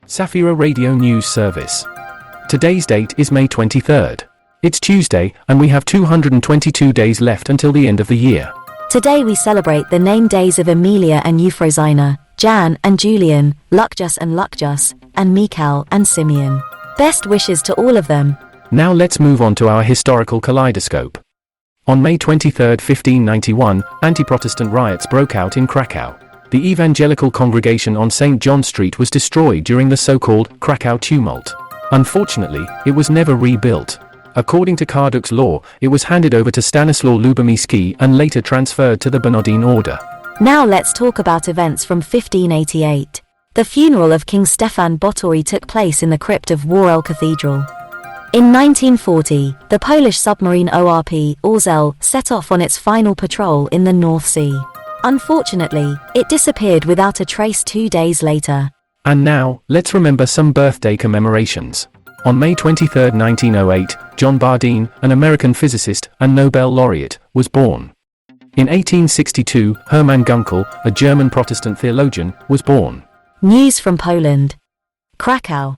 Safira Radio News Service. Today's date is May 23rd. It's Tuesday, and we have 222 days left until the end of the year. Today we celebrate the name days of Emilia and Eufrozyna, Jan and Julian, Lucjusz and Łucjusz, and Michał and Symeon. Best wishes to all of them. Now let's move on to our historical kaleidoscope. On May 23, 1591, anti-Protestant riots broke out in Krakow. The Evangelical congregation on St. John Street was destroyed during the so-called Krakow Tumult. Unfortunately, it was never rebuilt. According to Kaduk's law, it was handed over to Stanisław Lubomirski and later transferred to the Bernardine Order. Now let's talk about events from 1588. The funeral of King Stefan Batory took place in the crypt of Wawel Cathedral. In 1940, the Polish submarine Orzeł set off on its final patrol in the North Sea. Unfortunately, it disappeared without a trace 2 days later. And now, let's remember some birthday commemorations. On May 23, 1908, John Bardeen, an American physicist and Nobel laureate, was born. In 1862, Hermann Gunkel, a German Protestant theologian, was born. News from Poland. Krakow.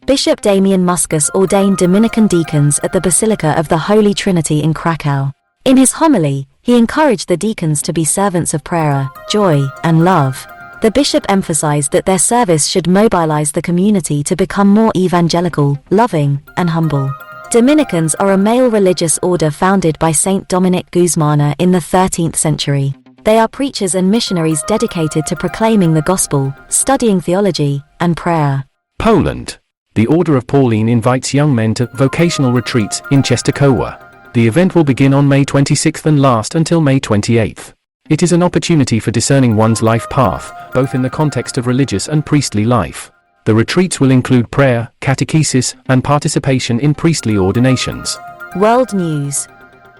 Bishop Damian Muscus ordained Dominican deacons at the Basilica of the Holy Trinity in Krakow. In his homily, he encouraged the deacons to be servants of prayer, joy, and love. The bishop emphasized that their service should mobilize the community to become more evangelical, loving, and humble. Dominicans are a male religious order founded by Saint Dominic Guzmana in the 13th century. They are preachers and missionaries dedicated to proclaiming the gospel, studying theology, and prayer. Poland. The Order of Pauline invites young men to vocational retreats in Częstochowa. The event will begin on May 26th and last until May 28th. It is an opportunity for discerning one's life path, both in the context of religious and priestly life. The retreats will include prayer, catechesis, and participation in priestly ordinations. World News.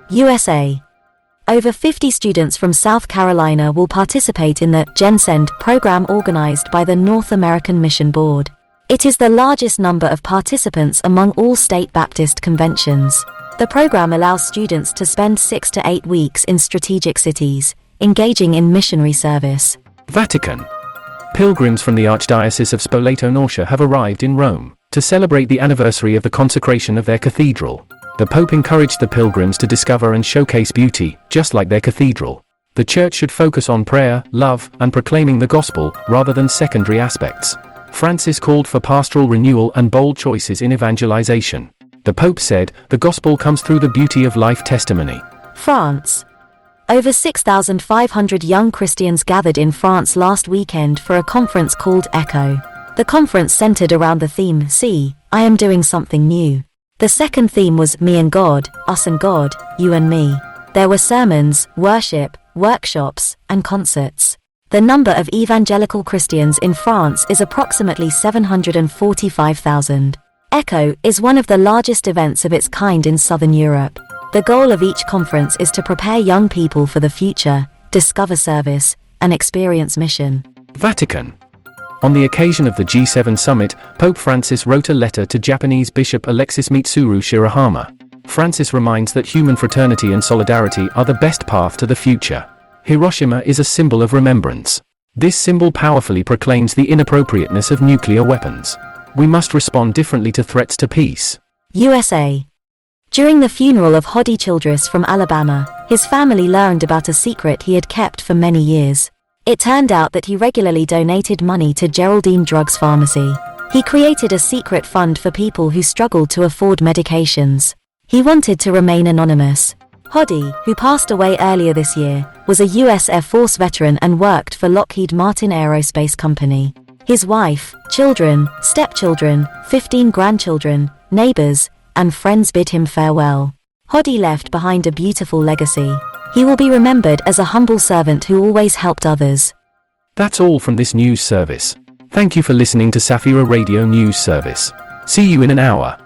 USA. Over 50 students from South Carolina will participate in the GenSend program organized by the North American Mission Board. It is the largest number of participants among all state Baptist conventions. The program allows students to spend 6 to 8 weeks in strategic cities, engaging in missionary service. Vatican. Pilgrims from the Archdiocese of Spoleto-Norcia have arrived in Rome to celebrate the anniversary of the consecration of their cathedral. The Pope encouraged the pilgrims to discover and showcase beauty, just like their cathedral. The Church should focus on prayer, love, and proclaiming the gospel, rather than secondary aspects. Francis called for pastoral renewal and bold choices in evangelization. The Pope said, "The gospel comes through the beauty of life testimony." France. Over 6,500 young Christians gathered in France last weekend for a conference called ECHO. The conference centered around the theme, "See, I am doing something new." The second theme was "Me and God, Us and God, You and Me." There were sermons, worship, workshops, and concerts. The number of evangelical Christians in France is approximately 745,000. ECHO is one of the largest events of its kind in Southern Europe. The goal of each conference is to prepare young people for the future, discover service, and experience mission. Vatican. On the occasion of the G7 summit, Pope Francis wrote a letter to Japanese Bishop Alexis Mitsuru Shirahama. Francis reminds that human fraternity and solidarity are the best path to the future. Hiroshima is a symbol of remembrance. This symbol powerfully proclaims the inappropriateness of nuclear weapons. We must respond differently to threats to peace. USA. During the funeral of Hoddy Childress from Alabama, his family learned about a secret he had kept for many years. It turned out that he regularly donated money to Geraldine Drugs Pharmacy. He created a secret fund for people who struggled to afford medications. He wanted to remain anonymous. Hoddy, who passed away earlier this year, was a U.S. Air Force veteran and worked for Lockheed Martin Aerospace Company. His wife, children, stepchildren, 15 grandchildren, neighbors, and friends bid him farewell. Hoddy left behind a beautiful legacy. He will be remembered as a humble servant who always helped others. That's all from this news service. Thank you for listening to Safira Radio News Service. See you in an hour.